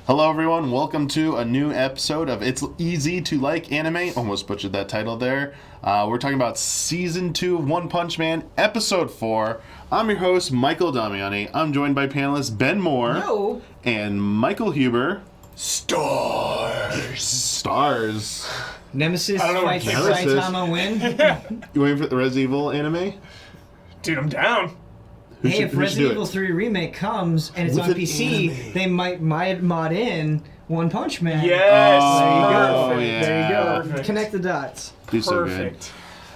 Hello everyone, welcome to a new episode of It's Easy to Like Anime. Almost butchered that title there. We're talking about Season 2 of One Punch Man, Episode 4. I'm your host, Michael Damiani. I'm joined by panelists Ben Moore. Hello. And Michael Huber. Stars. Nemesis fights Saitama win. You waiting for the Resident Evil anime? Dude, I'm down. Hey, if Resident Evil 3 Remake comes and it's With on an PC, anime. they might mod in One Punch Man. Yes. There you go. Oh, yeah. There you go. Perfect. Connect the dots. Do so good. Perfect.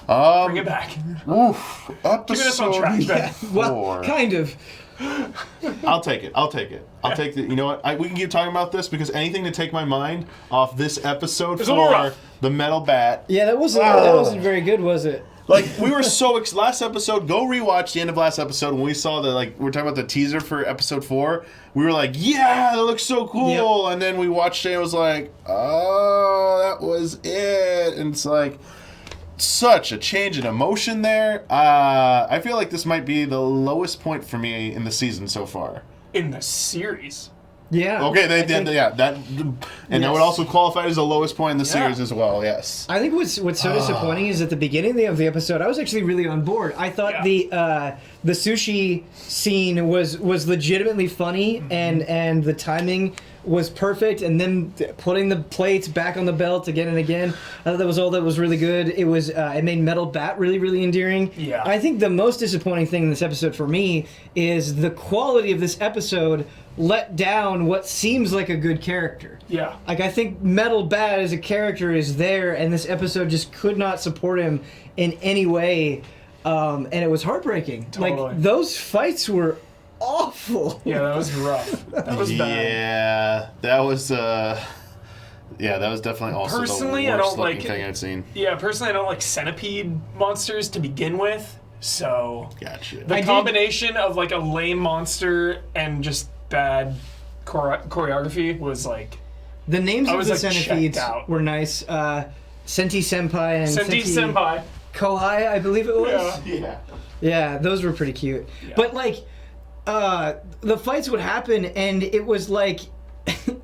Bring it back. Oof. Keeping us on track, Ben. Well, kind of. I'll take it. I'll take the. You know what? We can keep talking about this because anything to take my mind off this episode It's a little for rough. the Metal Bat. Yeah, that wasn't very good, was it? Like, we were so last episode, go rewatch the end of last episode when we saw we're talking about the teaser for episode 4. We were like, yeah, that looks so cool. Yep. And then we watched it and it was like, oh, that was it. And it's like, such a change in emotion there. I feel like this might be the lowest point for me in the season so far. In the series. Yeah. Okay, that would also qualify as the lowest point in the Yeah. series as well. Yes. I think what's so disappointing is at the beginning of the episode, I was actually really on board. I thought the sushi scene was legitimately funny, and the timing was perfect, and then putting the plates back on the belt again and again. I thought that was really good. It was it made Metal Bat really, really endearing. Yeah. I think the most disappointing thing in this episode for me is the quality of this episode let down what seems like a good character. Yeah. Like, I think Metal Bat as a character is there, and this episode just could not support him in any way, and it was heartbreaking. Totally. Like, those fights were awful. Yeah, that was rough. That was bad. Yeah, that was definitely also Personally, the I worst don't looking like thing I've seen. Yeah, personally, I don't like centipede monsters to begin with. So Gotcha. the combination of like a lame monster and just bad choreography was like The names I of was, the like, centipedes checked out. were nice. Senti Senpai and Senti Senpai. Kohai, I believe it was. Yeah. Yeah, those were pretty cute. Yeah. But, like, the fights would happen, and it was like,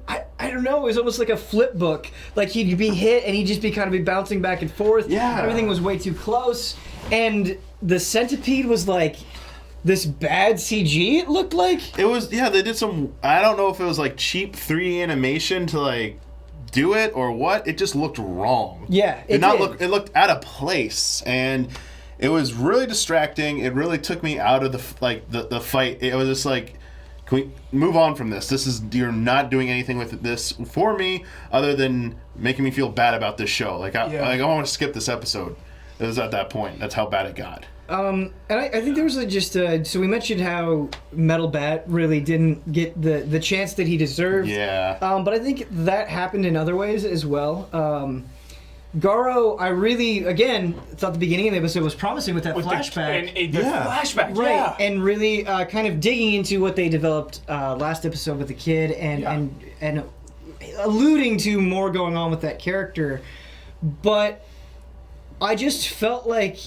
I don't know, it was almost like a flip book. Like, he'd be hit, and he'd just be bouncing back and forth. Yeah. Everything was way too close. And the centipede was like this bad CG, it looked like. It was, they did some, I don't know if it was like cheap 3D animation to like do it or what. It just looked wrong. Yeah, it did. It looked out of place, and it was really distracting. It really took me out of the fight. It was just like, can we move on from this? You're not doing anything with this for me other than making me feel bad about this show. I want to skip this episode. It was at that point. That's how bad it got. And I think there was so we mentioned how Metal Bat really didn't get the chance that he deserved. Yeah. But I think that happened in other ways as well. Garo, I really, again, thought the beginning of the episode was promising with that flashback. The flashback, Right, yeah. and really kind of digging into what they developed last episode with the kid and alluding to more going on with that character. But I just felt like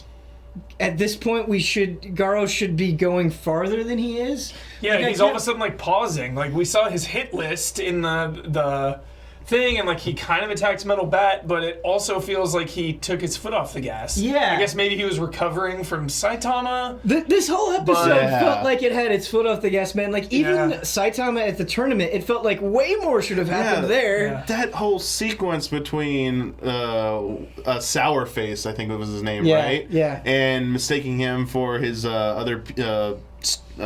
at this point Garo should be going farther than he is. Yeah, he's all of a sudden like pausing. Like we saw his hit list in the thing, and like he kind of attacked Metal Bat, but it also feels like he took his foot off the gas. Yeah. I guess maybe he was recovering from Saitama. This whole episode Yeah. felt like it had its foot off the gas, man. Like, even Saitama at the tournament, it felt like way more should have happened there. Yeah. That whole sequence between Sour Face, I think it was his name, Yeah, right? yeah. And mistaking him for his other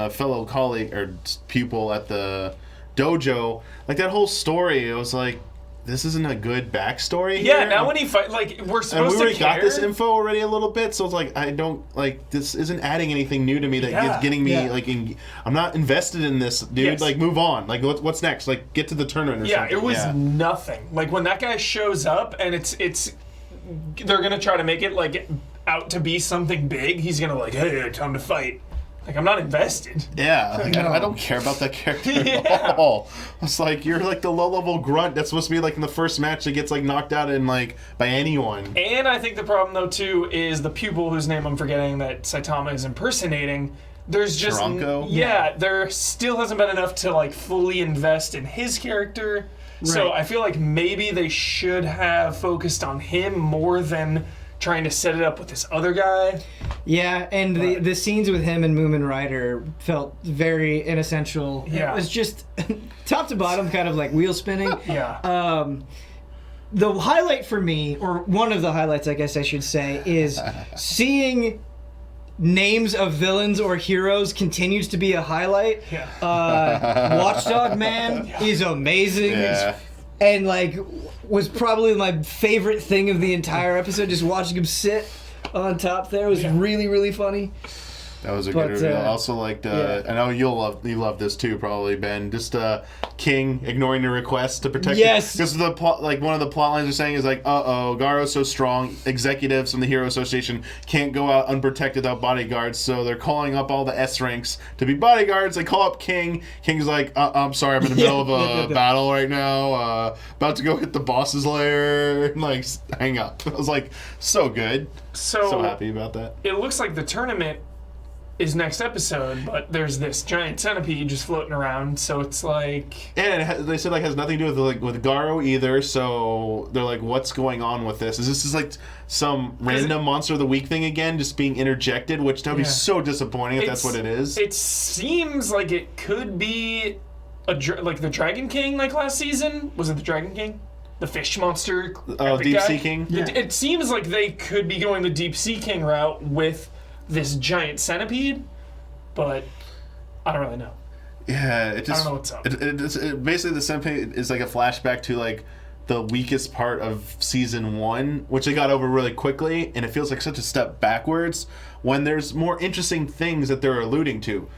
fellow colleague or pupil at the dojo. Like, that whole story, it was like, this isn't a good backstory Yeah, here. now when he fight, like we're And supposed we already to care. got this info already a little bit, so it's like I don't like this isn't adding anything new to me that is getting me I'm not invested in this, dude. Yes. Like, move on. Like, what's next? Like, get to the tournament or something. It was nothing. Like when that guy shows up and it's they're gonna try to make it like out to be something big. He's gonna like, hey, time to fight. Like, I'm not invested. Yeah, like, I don't care about that character at all. It's like, you're like the low-level grunt that's supposed to be like in the first match that gets like knocked out in like by anyone. And I think the problem though too is the pupil whose name I'm forgetting that Saitama is impersonating. there's just Taranko? there still hasn't been enough to like fully invest in his character. So Right. I feel like maybe they should have focused on him more than trying to set it up with this other guy. Yeah, and the scenes with him and Moomin Rider felt very inessential. Yeah. It was just top to bottom kind of like wheel spinning. Yeah. The highlight for me, or one of the highlights I guess I should say, is seeing names of villains or heroes continues to be a highlight. Yeah. Watchdog Man is amazing. Yeah. And like was probably my favorite thing of the entire episode, just watching him sit on top there was really, really funny. That was a But, good reveal. I also liked. yeah. I know you love this too, probably Ben. Just King ignoring the request to protect. Yes. Because the plot, like one of the plot lines are saying is like, Garo's so strong. Executives from the Hero Association can't go out unprotected without bodyguards, so they're calling up all the S ranks to be bodyguards. They call up King. King's like, I'm sorry, I'm in the middle of a battle right now. About to go hit the boss's lair. And, like, hang up. I was like, so good. So happy about that. It looks like the tournament is next episode, but there's this giant centipede just floating around, so it's like... And they said like has nothing to do with Garo either, so they're like, what's going on with this? Is this just like some random Monster of the Week thing again, just being interjected, which that would be so disappointing if that's what it is. It seems like it could be like the Dragon King like last season. Was it the Dragon King? The fish monster? Deep Sea King? Yeah. It seems like they could be going the Deep Sea King route with this giant centipede, but I don't really know. Yeah, it just... I don't know what's up. It basically, the centipede is like a flashback to like the weakest part of season 1, which they got over really quickly, and it feels like such a step backwards when there's more interesting things that they're alluding to.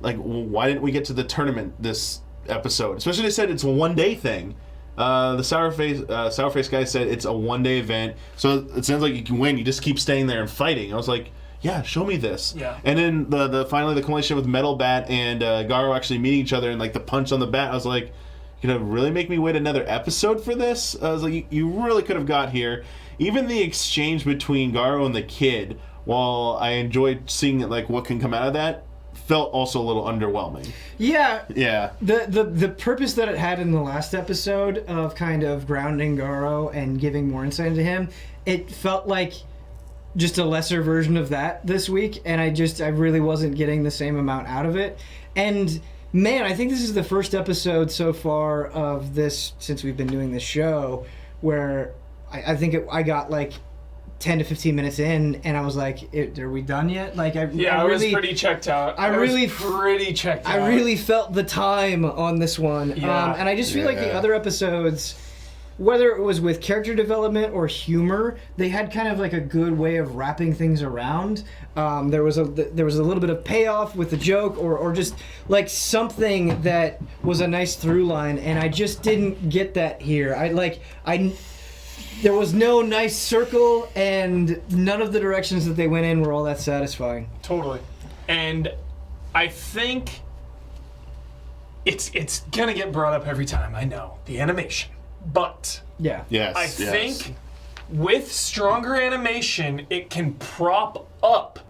Like, why didn't we get to the tournament this episode? Especially they said it's a one-day thing. The sour face guy said it's a one-day event, so it sounds like you can win. You just keep staying there and fighting. I was like, yeah, show me this. Yeah. And then the finally the culmination with Metal Bat and Garo actually meeting each other and like the punch on the bat. I was like, you gonna really make me wait another episode for this? I was like, you really could have got here. Even the exchange between Garo and the kid, while I enjoyed seeing like what can come out of that, felt also a little underwhelming. Yeah. Yeah. The purpose that it had in the last episode of kind of grounding Garo and giving more insight into him, it felt like just a lesser version of that this week, and I really wasn't getting the same amount out of it. And man, I think this is the first episode so far of this, since we've been doing this show, where I think I got like 10 to 15 minutes in, and I was like, are we done yet? Like, I was pretty checked out. I really felt the time on this one. Yeah. And I just feel like the other episodes, whether it was with character development or humor, they had kind of like a good way of wrapping things around. There was a little bit of payoff with the joke, or just like something that was a nice through line, and I just didn't get that here. There was no nice circle, and none of the directions that they went in were all that satisfying. Totally. And I think it's gonna get brought up every time, I know, the animation. But Yeah. Yes. I think with stronger animation, it can prop up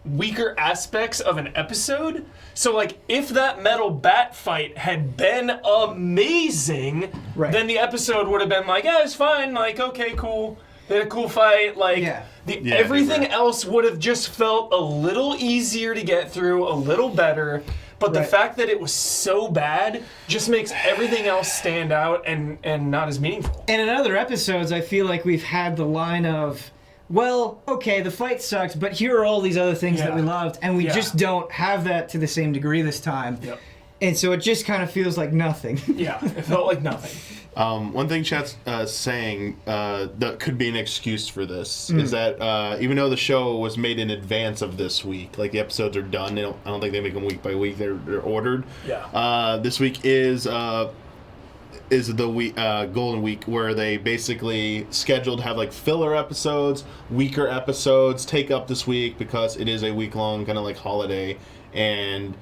weaker aspects of an episode. So, like, if that metal bat fight had been amazing, Right. then the episode would have been like, yeah, it's fine. Like, okay, cool. They had a cool fight. Like, everything else would have just felt a little easier to get through, a little better. But the fact that it was so bad just makes everything else stand out and not as meaningful. And in other episodes, I feel like we've had the line of, well, okay, the fight sucked, but here are all these other things that we loved, and we just don't have that to the same degree this time. Yep. And so it just kind of feels like nothing. Yeah, it felt like nothing. One thing chat's saying that could be an excuse for this is that even though the show was made in advance of this week, like the episodes are done, I don't think they make them week by week. They're ordered. Yeah. This week is the week, Golden Week, where they basically scheduled to have like filler episodes, weaker episodes take up this week because it is a week-long kind of like holiday, and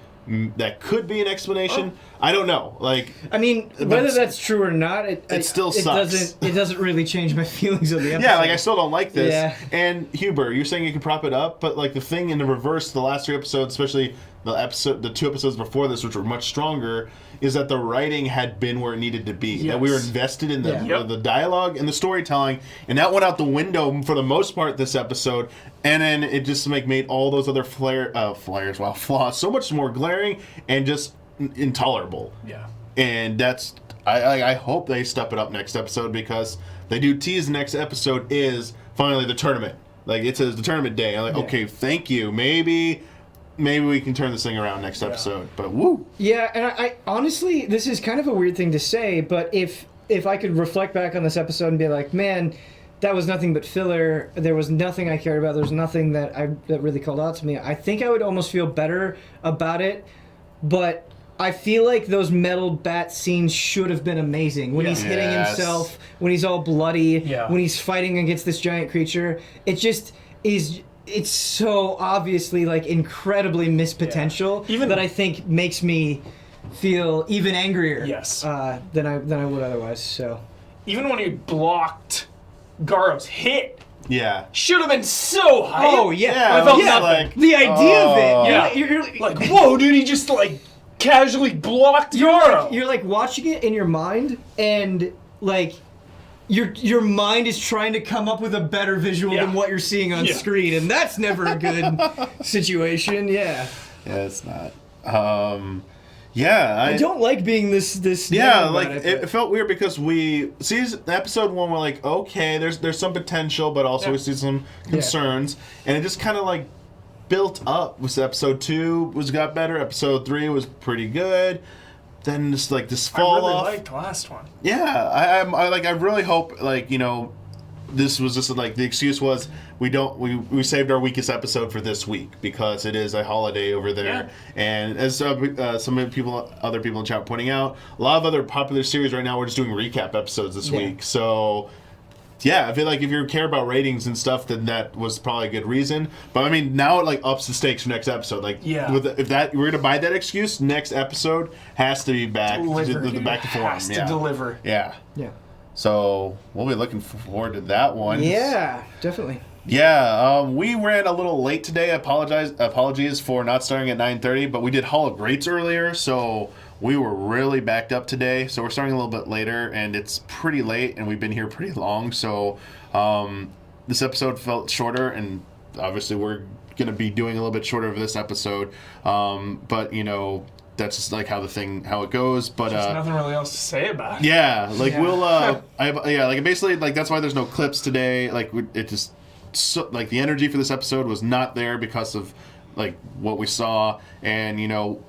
that could be an explanation. I don't know. Like, I mean, whether that's true or not, it still sucks. It doesn't really change my feelings of the episode. Yeah, like I still don't like this. Yeah. And Huber, you're saying you can prop it up, but like the thing in the reverse, the last 3 episodes, especially the 2 episodes before this, which were much stronger, is that the writing had been where it needed to be. Yes. That we were invested in the dialogue and the storytelling, and that went out the window for the most part this episode. And then it just made all those other flaws so much more glaring and just intolerable. Yeah. And that's I hope they step it up next episode, because they do tease the next episode is finally the tournament. Like, it says the tournament day. I'm like, okay, thank you. Maybe we can turn this thing around next episode. But woo. Yeah, and I honestly, this is kind of a weird thing to say, but if I could reflect back on this episode and be like, man, that was nothing but filler. There was nothing I cared about. There was nothing that really called out to me. I think I would almost feel better about it, but I feel like those metal bat scenes should have been amazing. When he's hitting himself, when he's all bloody, when he's fighting against this giant creature. It just is... It's so obviously, like, incredibly missed potential that I think makes me feel even angrier than I would otherwise. So even when he blocked Garo's hit... Yeah. Should have been so hype. Oh, yeah. I felt nothing. Like, the idea of it. Yeah. You're like, whoa, dude, he just, like... casually blocked Garo. You're like watching it in your mind, and like your mind is trying to come up with a better visual than what you're seeing on screen, and that's never a good situation. Yeah, it's not. I don't like being this. Like it felt weird, because we see episode 1, we're like, okay, there's some potential, but also we see some concerns, and it just kind of like built up. Was episode 2 got better. Episode 3 was pretty good. Then just like this fall off. I really liked the last one. Yeah, I really hope, like, you know, this was just like the excuse was we saved our weakest episode for this week because it is a holiday over there. And as some other people in chat pointing out, a lot of other popular series right now we're just doing recap episodes this week. So. Yeah, I feel like if you care about ratings and stuff, then that was probably a good reason. But I mean, now it like ups the stakes for next episode. Like, if we're gonna buy that excuse, next episode has to be back back to form. Has to deliver. Yeah. So we'll be looking forward to that one. Yeah, definitely. Yeah, we ran a little late today. Apologies for not starting at 9:30, but we did Hall of Greats earlier, so. We were really backed up today, so we're starting a little bit later, and it's pretty late, and we've been here pretty long, so this episode felt shorter, and obviously we're going to be doing a little bit shorter of this episode, but, you know, that's just like how it goes. But there's nothing really else to say about it. Yeah, like like basically, like that's why there's no clips today. Like it just like the energy for this episode was not there because of like what we saw, and you know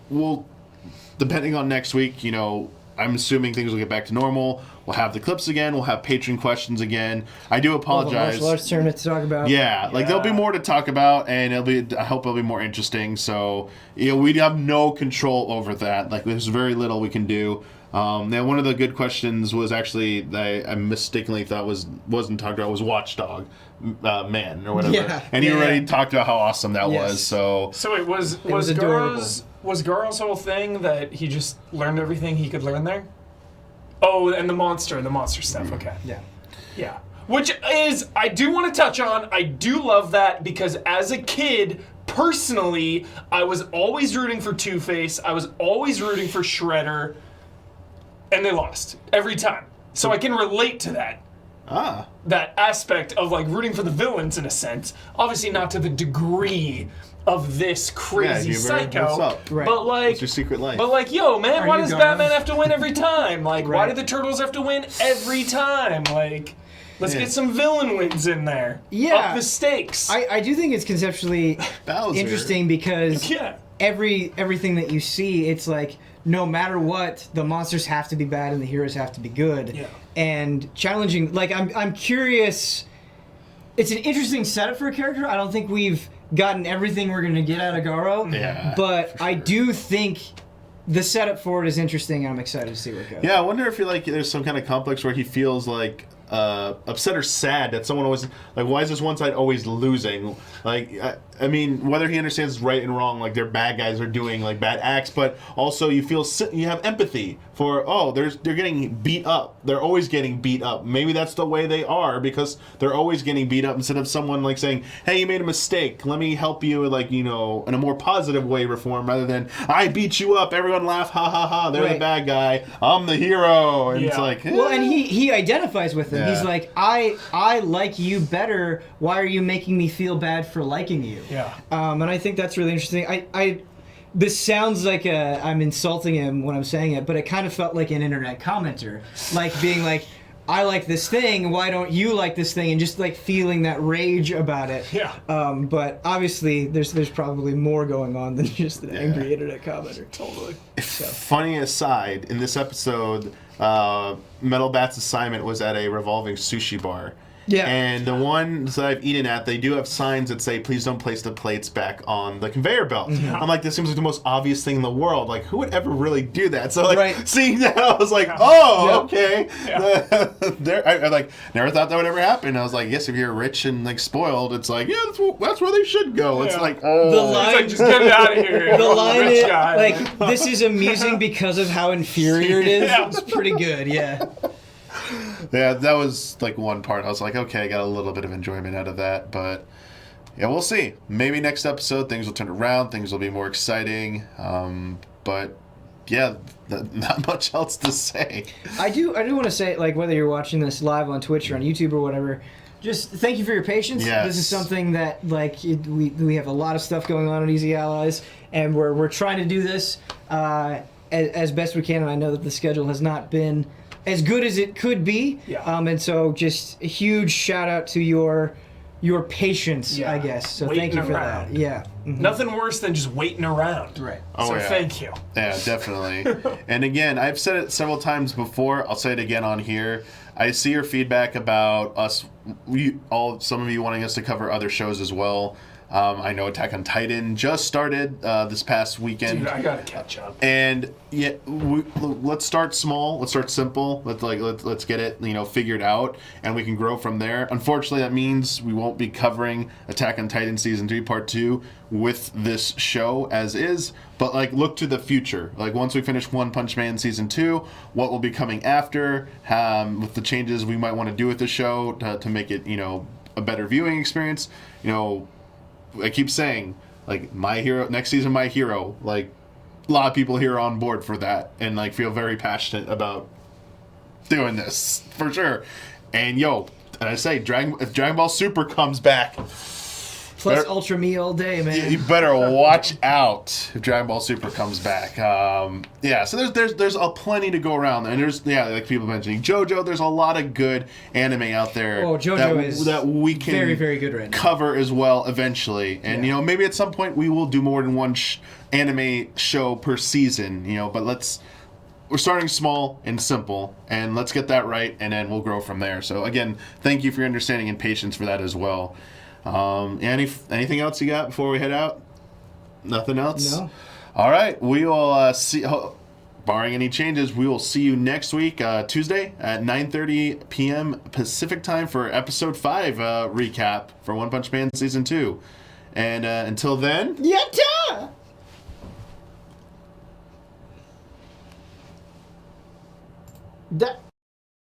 depending on next week, you know, I'm assuming things will get back to normal. We'll have the clips again. We'll have patron questions again. I do apologize. Martial arts tournament to talk about. Yeah, like there'll be more to talk about, and I hope it'll be more interesting. So, you know, we have no control over that. Like, there's very little we can do. Now, one of the good questions was actually that I mistakenly thought wasn't talked about was Watchdog Man or whatever, and he already talked about how awesome that was. So wait, was Garo's whole thing that he just learned everything he could learn there? Oh, and the monster stuff. Okay. Yeah. Which is, I do want to touch on. I do love that because as a kid, personally, I was always rooting for Two-Face. I was always rooting for Shredder. And they lost every time. So I can relate to that. That aspect of like rooting for the villains in a sense. Obviously not to the degree of this crazy psycho. What's up? Right. But like, what's your secret life? But like, yo, man, why does Batman have to win every time? Like, why do the Turtles have to win every time? Like, let's get some villain wins in there. Yeah. Up the stakes. I do think it's conceptually interesting because everything that you see, it's like no matter what, the monsters have to be bad and the heroes have to be good. Yeah. And challenging, like I'm curious. It's an interesting setup for a character. I don't think we've gotten everything we're going to get out of Garo. Yeah. But I do think the setup for it is interesting, and I'm excited to see where it goes. Yeah, I wonder if there's some kind of complex where he feels like upset or sad that someone always like, why is this one side always losing? Like, I mean, whether he understands right and wrong, like they're bad guys are doing like bad acts, but also you have empathy for they're getting beat up. They're always getting beat up. Maybe that's the way they are because they're always getting beat up instead of someone like saying, hey, you made a mistake. Let me help you, like, you know, in a more positive way reform rather than I beat you up. Everyone laugh, ha ha ha. They're the bad guy. I'm the hero. And it's like, well, and he identifies with them. Yeah. He's like, I like you better. Why are you making me feel bad for liking you? Yeah. And I think that's really interesting. This sounds like I'm insulting him when I'm saying it, but it kind of felt like an internet commenter, like being like, I like this thing, why don't you like this thing? And just like feeling that rage about it. Yeah. But obviously there's probably more going on than just an angry internet commenter. Totally. So. Funny aside, in this episode, Metal Bat's assignment was at a revolving sushi bar. Yeah. And the ones that I've eaten at, they do have signs that say, please don't place the plates back on the conveyor belt. Mm-hmm. I'm like, this seems like the most obvious thing in the world. Like, who would ever really do that? So, like, seeing that, I was like, okay. Yeah. I like, never thought that would ever happen. I was like, yes, if you're rich and, like, spoiled, it's like, yeah, that's where they should go. Yeah. It's like, the line, it's like, just get it out of here. The line is, like, this is amusing because of how inferior it is. It's pretty good, yeah. Yeah, that was like one part. I was like, okay, I got a little bit of enjoyment out of that, but yeah, we'll see. Maybe next episode things will turn around, things will be more exciting. But yeah, not much else to say. I do want to say, like, whether you're watching this live on Twitch or on YouTube or whatever, just thank you for your patience. Yes. This is something that, like, we have a lot of stuff going on at Easy Allies, and we're trying to do this as best we can. And I know that the schedule has not been as good as it could be. Yeah. And so just a huge shout out to your patience, I guess. So waiting thank you for around. that. Yeah. Mm-hmm. Nothing worse than just waiting around. Right. So thank you. Yeah, definitely. And again, I've said it several times before. I'll say it again on here. I see your feedback about us, some of you wanting us to cover other shows as well. I know Attack on Titan just started this past weekend. Dude, I gotta catch up. And yeah, let's start small. Let's start simple. Let's get it figured out, and we can grow from there. Unfortunately, that means we won't be covering Attack on Titan season 3 part 2 with this show as is. But look to the future. Once we finish One Punch Man season 2, what will be coming after? With the changes we might want to do with the show to make it a better viewing experience. I keep saying, My Hero, next season, My Hero, a lot of people here are on board for that and, feel very passionate about doing this, for sure. And, and I say, if Dragon Ball Super comes back... Plus Ultra Me all day, man. You better watch out if Dragon Ball Super comes back. So there's plenty to go around. And there's, like people mentioning, JoJo, there's a lot of good anime out there. Oh, JoJo is that we can very, very good right now. Cover as well eventually. And, maybe at some point we will do more than one anime show per season, but we're starting small and simple, and let's get that right, and then we'll grow from there. So, again, thank you for your understanding and patience for that as well. Anything else you got before we head out? Nothing else? No. All right. We will see, barring any changes, we will see you next week, Tuesday at 9:30 p.m. Pacific time for episode 5 recap for One Punch Man season 2. And until then... Yatta! That...